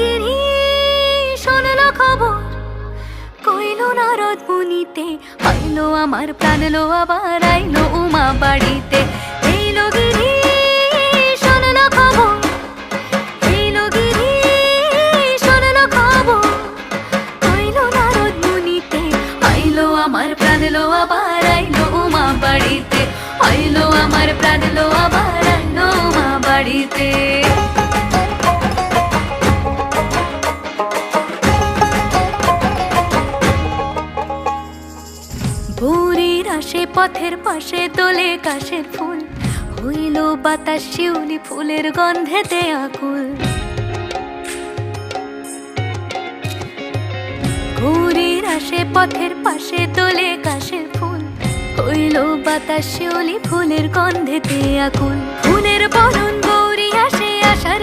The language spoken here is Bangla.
গিরি শোনলো খবর, কইলো নারদ মুনিতে, আইলো আমার প্রাণ লো আবার আইলো উমা বাড়িতে। এইলো গিরি শোনলো খবর, এইলো গিরি শোনলো খবর, কইলো নারদ মুনিতে, আইলো আমার প্রাণ লো আবার আইলো উমা বাড়িতে, আইলো আমার প্রাণ লো আবার আইলো উমা বাড়িতে। ভোরের আসে পথের পাশে তোলে কাশের ফুল, হইল বাতাস শিউলি ফুলের গন্ধেতে আকুল। ভোরের আসে পথের পাশে তোলে কাশের ফুল, হইল বাতাস শিউলি ফুলের গন্ধেতে আকুল। ফুলের বরণ